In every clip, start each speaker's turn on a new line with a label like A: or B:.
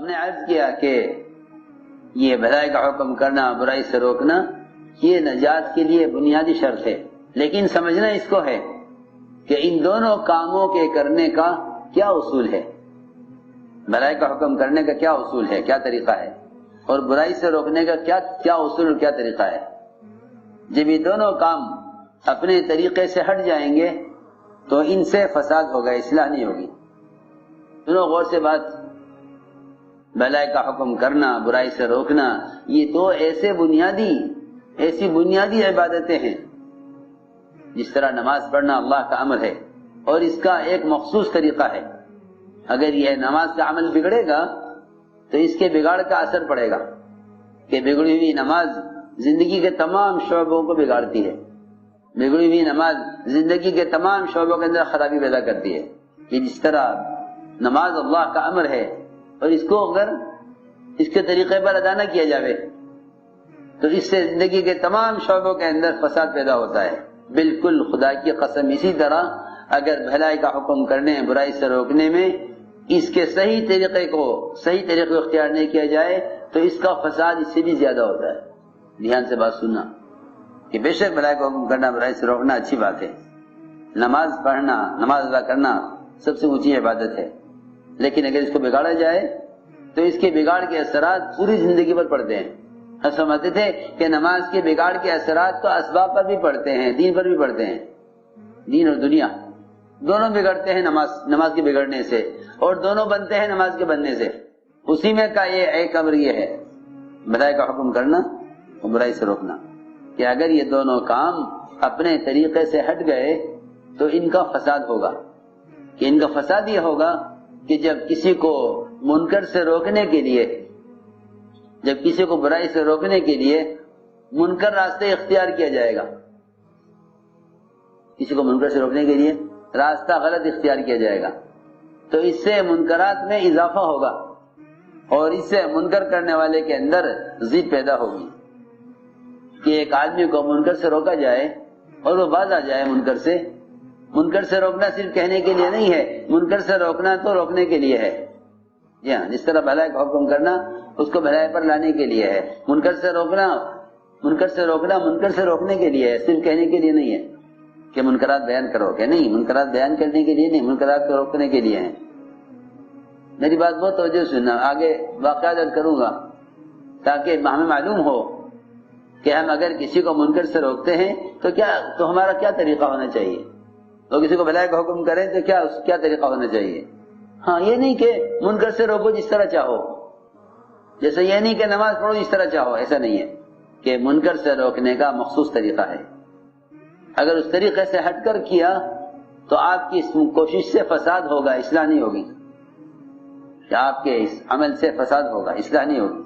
A: ہم نے عرض کیا کہ یہ بھلائی کا حکم کرنا برائی سے روکنا یہ نجات کے لیے بنیادی شرط ہے، لیکن سمجھنا اس کو ہے کہ ان دونوں کاموں کے کرنے کا کیا اصول ہے، بھلائی کا حکم کرنے کا کیا اصول ہے، کیا طریقہ ہے، اور برائی سے روکنے کا کیا اصول اور کیا طریقہ ہے۔ جب یہ دونوں کام اپنے طریقے سے ہٹ جائیں گے تو ان سے فساد ہوگا، اصلاح نہیں ہوگی۔ سنو غور سے بات، بھلائی کا حکم کرنا برائی سے روکنا یہ دو ایسی بنیادی عبادتیں ہیں۔ جس طرح نماز پڑھنا اللہ کا امر ہے اور اس کا ایک مخصوص طریقہ ہے، اگر یہ نماز کا عمل بگڑے گا تو اس کے بگاڑ کا اثر پڑے گا کہ بگڑی ہوئی نماز زندگی کے تمام شعبوں کو بگاڑتی ہے، بگڑی ہوئی نماز زندگی کے تمام شعبوں کے اندر خرابی پیدا کرتی ہے۔ کہ جس طرح نماز اللہ کا امر ہے اور اس کو اگر اس کے طریقے پر ادا نہ کیا جائے تو اس سے زندگی کے تمام شعبوں کے اندر فساد پیدا ہوتا ہے۔ بالکل خدا کی قسم اسی طرح اگر بھلائی کا حکم کرنے برائی سے روکنے میں اس کے صحیح طریقے کو اختیار نہیں کیا جائے تو اس کا فساد اس سے بھی زیادہ ہوتا ہے۔ دھیان سے بات سننا کہ بے شک بھلائی کا حکم کرنا برائی سے روکنا اچھی بات ہے، نماز پڑھنا نماز ادا کرنا سب سے اونچی عبادت ہے، لیکن اگر اس کو بگاڑا جائے تو اس کے بگاڑ کے اثرات پوری زندگی پر پڑتے ہیں۔ ہم سمجھتے تھے کہ نماز کے بگاڑ کے اثرات تو اسباب پر بھی پڑتے ہیں، دین پر بھی پڑتے ہیں، دین اور دنیا دونوں بگڑتے ہیں نماز کے بگڑنے سے، اور دونوں بنتے ہیں نماز کے بننے سے۔ اسی میں کا یہ ایک امر یہ ہے بھلائی کا حکم کرنا اور برائی سے روکنا کہ اگر یہ دونوں کام اپنے طریقے سے ہٹ گئے تو ان کا فساد ہوگا۔ کہ ان کا فساد یہ ہوگا کہ جب کسی کو منکر سے روکنے کے لیے، جب کسی کو برائی سے روکنے کے لیے منکر راستے اختیار کیا جائے گا، کسی کو منکر سے روکنے کے لیے راستہ غلط اختیار کیا جائے گا تو اس سے منکرات میں اضافہ ہوگا اور اس سے منکر کرنے والے کے اندر ضد پیدا ہوگی۔ کہ ایک آدمی کو منکر سے روکا جائے اور وہ باز آ جائے منکر سے روکنا صرف کہنے کے لیے نہیں ہے، منکر سے روکنا تو روکنے کے لیے ہے۔ جی ہاں، جس طرح بھلائی کا حکم کرنا اس کو بھلائی پر لانے کے لیے ہے، منکر سے روکنا منکر سے روکنے کے لیے ہے، صرف کہنے کے لیے نہیں ہے کہ منکرات بیان کرو، کہ نہیں، منکرات بیان کرنے کے لیے نہیں، منکرات کو روکنے کے لیے ہیں۔ میری بات بہت توجہ سننا، آگے واقعات عرض کروں گا تاکہ ہمیں معلوم ہو کہ ہم اگر کسی کو منکر سے روکتے ہیں تو ہمارا کیا طریقہ ہونا چاہیے، تو کسی کو بھلائی کا حکم کریں تو کیا طریقہ ہونا چاہیے۔ ہاں، یہ نہیں کہ منکر سے روکو جس طرح چاہو، جیسے یہ نہیں کہ نماز پڑھو جس طرح چاہو، ایسا نہیں ہے کہ منکر سے روکنے کا مخصوص طریقہ ہے۔ اگر اس طریقے سے ہٹ کر کیا تو آپ کی اس کوشش سے فساد ہوگا، اصلاح نہیں ہوگی، کہ آپ کے اس عمل سے فساد ہوگا، اصلاح نہیں ہوگی۔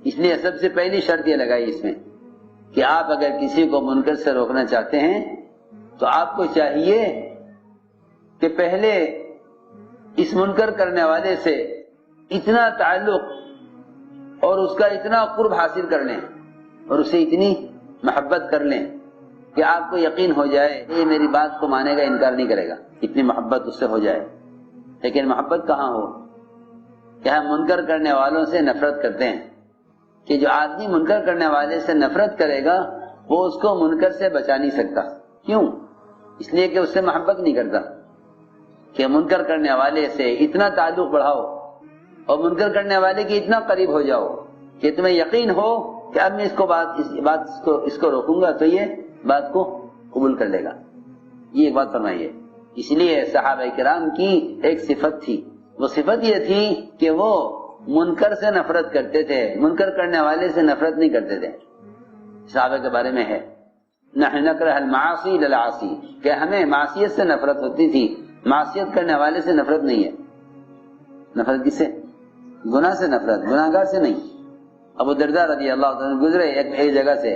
A: اس لیے سب سے پہلی شرط یہ لگائی اس میں کہ آپ اگر کسی کو منکر سے روکنا چاہتے ہیں تو آپ کو چاہیے کہ پہلے اس منکر کرنے والے سے اتنا تعلق اور اس کا اتنا قرب حاصل کر لیں اور اسے اتنی محبت کر لیں کہ آپ کو یقین ہو جائے یہ میری بات کو مانے گا، انکار نہیں کرے گا، اتنی محبت اس سے ہو جائے۔ لیکن محبت کہاں ہو کہ ہم منکر کرنے والوں سے نفرت کرتے ہیں، کہ جو آدمی منکر کرنے والے سے نفرت کرے گا وہ اس کو منکر سے بچا نہیں سکتا۔ کیوں؟ اس لیے کہ اس سے محبت نہیں کرتا۔ کہ منکر کرنے والے سے اتنا تعلق بڑھاؤ اور منکر کرنے والے کے اتنا قریب ہو جاؤ کہ تمہیں یقین ہو کہ اب میں اس کو روکوں گا تو یہ بات کو قبول کر لے گا۔ یہ ایک بات فرمائیے۔ اس لیے صحابہ کرام کی ایک صفت تھی، وہ صفت یہ تھی کہ وہ منکر سے نفرت کرتے تھے، منکر کرنے والے سے نفرت نہیں کرتے تھے۔ صحابہ کے بارے میں ہے نحن نکرہ المعاصی للعاصی، کہ ہمیں معصیت سے نفرت ہوتی تھی، معصیت کرنے والے سے نفرت نہیں ہے۔ نفرت کس سے؟ گناہ سے نفرت، گناہگار سے نہیں۔ ابو درداء رضی اللہ عنہ گزرے ایک جگہ سے،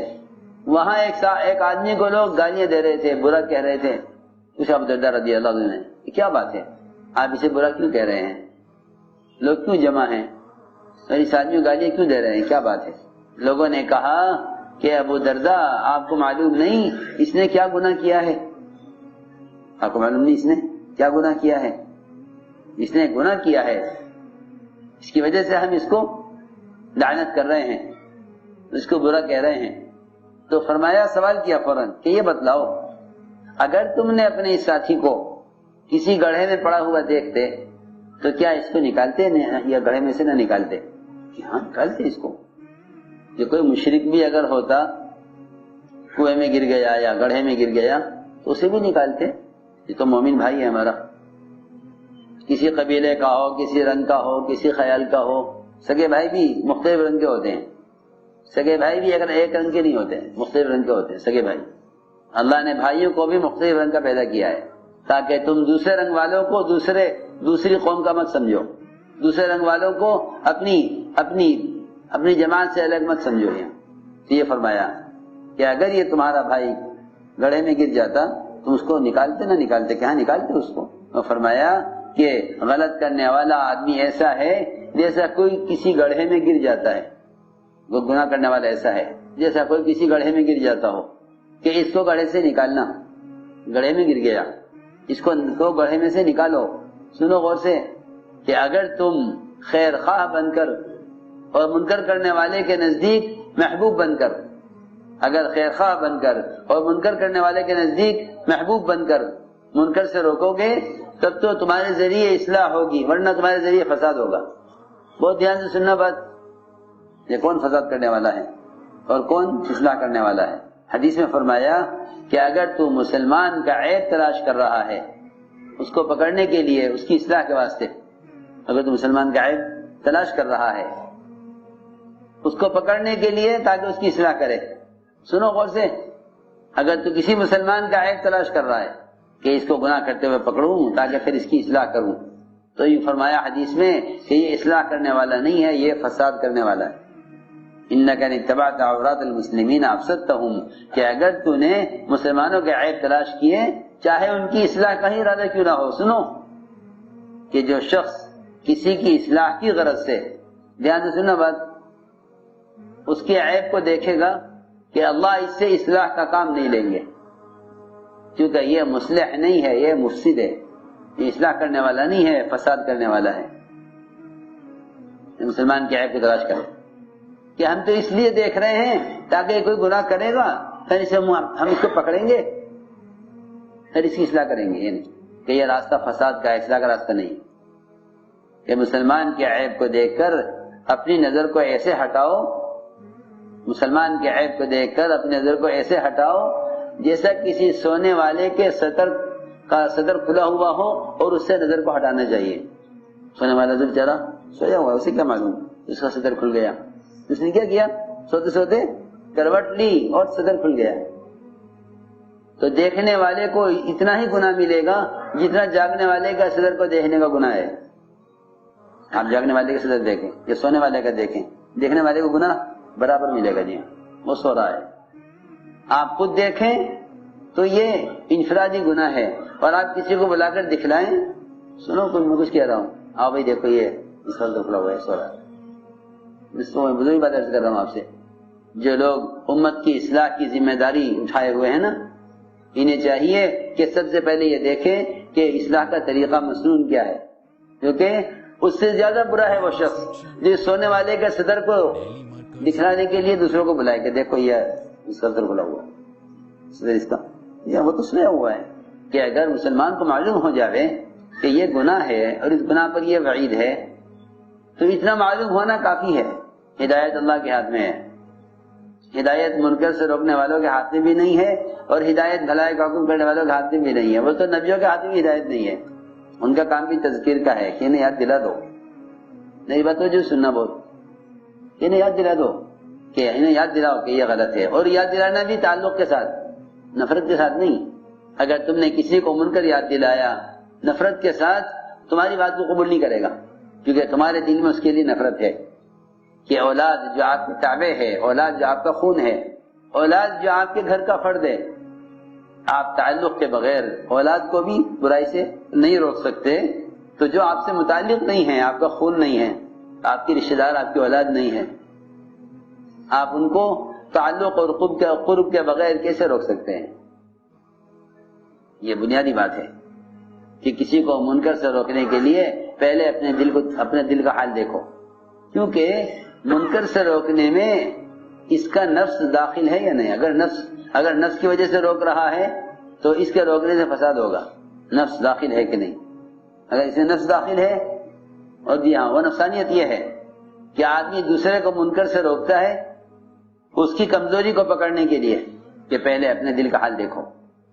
A: وہاں ایک آدمی کو لوگ گالیاں دے رہے تھے، برا کہہ رہے تھے۔ پوچھا ابو درداء رضی اللہ عنہ نے کیا بات ہے، آپ اسے برا کیوں کہہ رہے ہیں، لوگ کیوں جمع ہیں اور اس آدمی کو گالیاں کیوں دے رہے ہیں، کیا بات ہے؟ لوگوں نے کہا کہ ابو درداء آپ کو معلوم نہیں اس نے کیا گناہ کیا ہے، آپ کو معلوم نہیں اس نے کیا گناہ کیا ہے، اس نے گناہ کیا ہے اس کی وجہ سے ہم اس کو لعنت کر رہے ہیں، اس کو برا کہہ رہے ہیں۔ تو فرمایا، سوال کیا فوراً کہ یہ بتلاؤ، اگر تم نے اپنے اس ساتھی کو کسی گڑھے میں پڑا ہوا دیکھتے تو کیا اس کو نکالتے یا گڑھے میں سے نہ نکالتے؟ کہ ہاں نکالتے اس کو۔ کہ کوئی مشرک بھی اگر ہوتا کنویں میں گر گیا یا گڑھے میں گر گیا تو اسے بھی نکالتے، یہ تو مومن بھائی ہے ہمارا، کسی قبیلے کا ہو، کسی رنگ کا ہو، کسی خیال کا ہو۔ سگے بھائی بھی مختلف رنگ کے ہوتے ہیں، سگے بھائی بھی اگر ایک رنگ کے نہیں ہوتے، مختلف رنگ کے ہوتے ہیں سگے بھائی۔ اللہ نے بھائیوں کو بھی مختلف رنگ کا پیدا کیا ہے تاکہ تم دوسرے رنگ والوں کو دوسری قوم کا مت سمجھو، دوسرے رنگ والوں کو اپنی جماعت سے الگ مت سمجھو۔ تو یہ فرمایا کہ اگر یہ تمہارا بھائی گڑھے میں گر جاتا تم اس کو نکالتے نہ نکالتے؟ کہاں نکالتے اس کو؟ اور فرمایا کہ غلط کرنے والا آدمی ایسا ہے جیسا کوئی کسی گڑھے میں گر جاتا ہے، وہ گناہ کرنے والا ایسا ہے جیسا کوئی کسی گڑھے میں گر جاتا ہو، کہ اس کو گڑھے سے نکالنا، گڑھے میں گر گیا، اس کو گڑھے میں سے نکالو۔ سنو غور سے کہ اگر تم خیر خواہ بن کر اور منکر کرنے والے کے نزدیک محبوب بن کر، اگر خیر خواہ بن کر اور منکر کرنے والے کے نزدیک محبوب بن کر منکر سے روکو گے تب تو تمہارے ذریعے اصلاح ہوگی، ورنہ تمہارے ذریعے فساد ہوگا۔ بہت دھیان سے سننا بات، یہ کون فساد کرنے والا ہے اور کون اصلاح کرنے والا ہے؟ حدیث میں فرمایا کہ اگر تو مسلمان کا عیب تلاش کر رہا ہے اس کو پکڑنے کے لیے، اس کی اصلاح کے واسطے، اگر تو مسلمان کا عیب تلاش کر رہا ہے اس کو پکڑنے کے لیے تاکہ اس کی اصلاح کرے، سنو غور سے، اگر تو کسی مسلمان کا عیب تلاش کر رہا ہے کہ اس کو گناہ کرتے ہوئے پکڑوں تاکہ پھر اس کی اصلاح کروں، تو یہ فرمایا حدیث میں کہ یہ اصلاح کرنے والا نہیں ہے، یہ فساد کرنے والا ہے۔ اِنَّكَ إِنِ اتَّبَعْتَ عَوْرَاتَ الْمُسْلِمِينَ أَفْسَدْتَهُمْ، کہ اگر تو نے مسلمانوں کے عیب تلاش کیے چاہے ان کی اصلاح کا ہی ارادہ کیوں نہ ہو۔ سنو کہ جو شخص کسی کی اصلاح کی غرض سے، دھیان سے سننا بات، اس کے عیب کو دیکھے گا کہ اللہ اس سے اصلاح کا کام نہیں لیں گے، کیونکہ یہ مصلح نہیں ہے، یہ مفسد ہے، یہ اصلاح کرنے والا نہیں ہے، فساد کرنے والا ہے۔ مسلمان کے عیب کو تلاش کرے کہ ہم تو اس لیے دیکھ رہے ہیں تاکہ کوئی گناہ کرے گا پھر اسے ہم اس کو پکڑیں گے پھر اس کی اصلاح کریں گے، یہ نہیں کہ یہ راستہ فساد کا ہے، اصلاح کا راستہ نہیں کہ مسلمان کے عیب کو دیکھ کر اپنی نظر کو ایسے ہٹاؤ، مسلمان کے عیب کو دیکھ کر اپنی نظر کو ایسے ہٹاؤ جیسا کسی سونے والے کے صدر کھلا ہوا ہو اور اس سے نظر کو ہٹانا چاہیے۔ سونے والا جو بیچارہ سویا ہوا ہے اسے کیا معلوم اس کا صدر کھل گیا، اس نے کیا کیا، سوتے سوتے کروٹ لی اور صدر کھل گیا۔ تو دیکھنے والے کو اتنا ہی گناہ ملے گا جتنا جاگنے والے کا صدر کو دیکھنے کا گناہ ہے۔ آپ جاگنے والے کا صدر دیکھیں یا سونے والے کا دیکھیں، دیکھنے والے کو گناہ برابر ملے گا، جی وہ سو رہا ہے۔ آپ خود دیکھیں تو یہ انفرادی گناہ ہے، اور آپ کسی کو بلا کر دکھلائیں، سنو میں کچھ کہہ رہا ہوں، آؤ بھائی دیکھو یہ اس وقت کھلا ہوا ہے، سو رہا ہے۔ اس کو میں بزرگ بات عرض کر رہا ہوں آپ سے، جو لوگ امت کی اصلاح کی ذمہ داری اٹھائے ہوئے ہیں نا، انہیں چاہیے کہ سب سے پہلے یہ دیکھیں کہ اصلاح کا طریقہ مسنون کیا ہے، کیونکہ اس سے زیادہ برا ہے وہ شخص جو سونے والے کے صدر کو دکھلانے کے لیے دوسروں کو بلائے کہ دیکھو یہ اس کا صدر کھلا ہوا ہے، صدر اس کا، یہ وہ تو سویا ہوا ہے۔ کہ اگر مسلمان کو معلوم ہو جاوے کہ یہ گناہ ہے اور اس گناہ پر یہ وعید ہے تو اتنا معلوم ہونا کافی ہے۔ ہدایت اللہ کے ہاتھ میں ہے، ہدایت منکر سے روکنے والوں کے ہاتھ میں بھی نہیں ہے اور ہدایت بھلائی کا حکم کرنے والوں کے ہاتھ میں بھی نہیں ہے، وہ تو نبیوں کے ہاتھ میں بھی ہدایت نہیں ہے، ان کا کام بھی تذکیر کا ہے کہ انہیں یاد دلا دو، نہیں بات جو سننا بہت، انہیں یاد دلا دو کہ انہیں یاد دلاؤ کہ یہ غلط ہے، اور یاد دلانا بھی تعلق کے ساتھ، نفرت کے ساتھ نہیں۔ اگر تم نے کسی کو منکر یاد دلایا نفرت کے ساتھ، تمہاری بات کو قبول نہیں کرے گا، کیونکہ تمہارے دل میں اس کے لیے نفرت ہے کہ اولاد جو آپ کے تابع ہے، اولاد جو آپ کا خون ہے، اولاد جو آپ کے گھر کا فرد ہے، آپ تعلق کے بغیر اولاد کو بھی برائی سے نہیں روک سکتے، تو جو آپ سے متعلق نہیں ہے، آپ کا خون نہیں ہے، آپ کی رشتہ دار، آپ کی اولاد نہیں ہے، آپ ان کو تعلق اور قرب کے بغیر کیسے روک سکتے ہیں؟ یہ بنیادی بات ہے کہ کسی کو منکر سے روکنے کے لیے پہلے اپنے دل کا حال دیکھو، کیونکہ منکر سے روکنے میں اس کا نفس داخل ہے یا نہیں؟ اگر نفس کی وجہ سے روک رہا ہے تو اس کے روکنے سے فساد ہوگا۔ نفس داخل ہے کہ نہیں؟ اگر اس میں نفس داخل ہے، اور جی ہاں، وہ نفسانیت یہ ہے کہ آدمی دوسرے کو منکر سے روکتا ہے اس کی کمزوری کو پکڑنے کے لیے کہ پہلے اپنے دل کا حال دیکھو،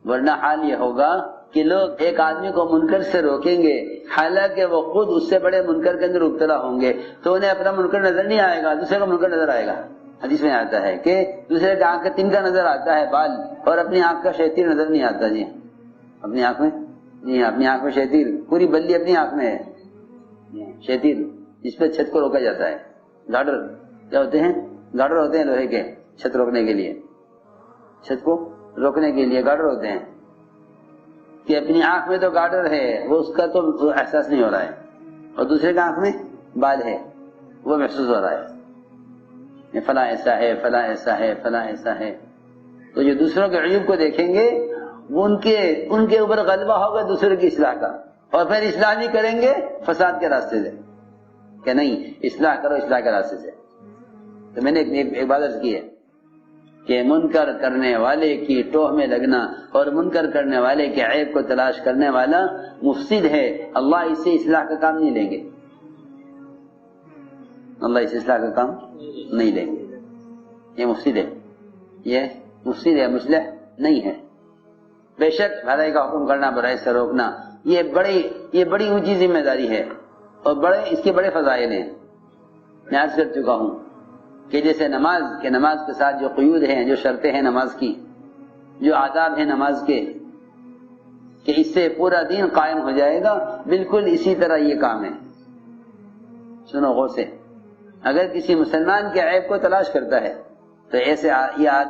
A: ورنہ حال یہ ہوگا کہ لوگ ایک آدمی کو منکر سے روکیں گے حالانکہ وہ خود اس سے بڑے منکر کے اندر مبتلا ہوں گے، تو انہیں اپنا منکر نظر نہیں آئے گا، دوسرے کو منکر نظر آئے گا۔ حدیث میں آتا ہے کہ دوسرے کی آنکھ کا تنکا نظر آتا ہے بال، اور اپنی آنکھ کا شیطیر نظر نہیں آتا۔ جی اپنی آنکھ میں، جی اپنی آنکھ میں شیطیر، پوری بلی اپنی آنکھ میں ہے شیطیر، جس پہ چھت کو روکا جاتا ہے۔ گارڈر کیا ہوتے ہیں؟ گارڈر ہوتے ہیں لوہے کے، چھت روکنے کے لیے، چھت کو روکنے کے لیے گارڈر ہوتے ہیں، کہ اپنی آنکھ میں تو گارڈر ہے، وہ اس کا تو احساس نہیں ہو رہا ہے، اور دوسرے کی آنکھ میں بال ہے، وہ محسوس ہو رہا ہے، فلاں ایسا ہے، فلاں ایسا ہے، فلاں ایسا ہے۔ تو جو دوسروں کے عیوب کو دیکھیں گے وہ ان کے اوپر غلبہ ہوگا دوسروں کی اصلاح کا، اور پھر اصلاح نہیں کریں گے فساد کے راستے سے، کہ نہیں اصلاح کرو اصلاح کے راستے سے۔ تو میں نے ایک بات عرض کی ہے کہ منکر کرنے والے کی ٹوہ میں لگنا اور منکر کرنے والے کے عیب کو تلاش کرنے والا مفسد ہے، اللہ اس سے اصلاح کا کام نہیں لیں گے، اللہ اس اصلاح کا کام نہیں لیں گے، یہ مفسد ہے، یہ مفسد ہے، مصلح نہیں ہے۔ بے شک بھلائی کا حکم کرنا، برائی سے روکنا، یہ بڑی اونچی ذمہ داری ہے، اور اس کے بڑے فضائل ہیں۔ میں عرض کر چکا ہوں کہ جیسے نماز کے ساتھ جو قیود ہیں، جو شرطیں ہیں نماز کی، جو آداب ہیں نماز کے، کہ اس سے پورا دین قائم ہو جائے گا، بالکل اسی طرح یہ کام ہے۔ سنو غور سے، اگر کسی مسلمان کے عیب کو تلاش کرتا ہے تو ایسے یہ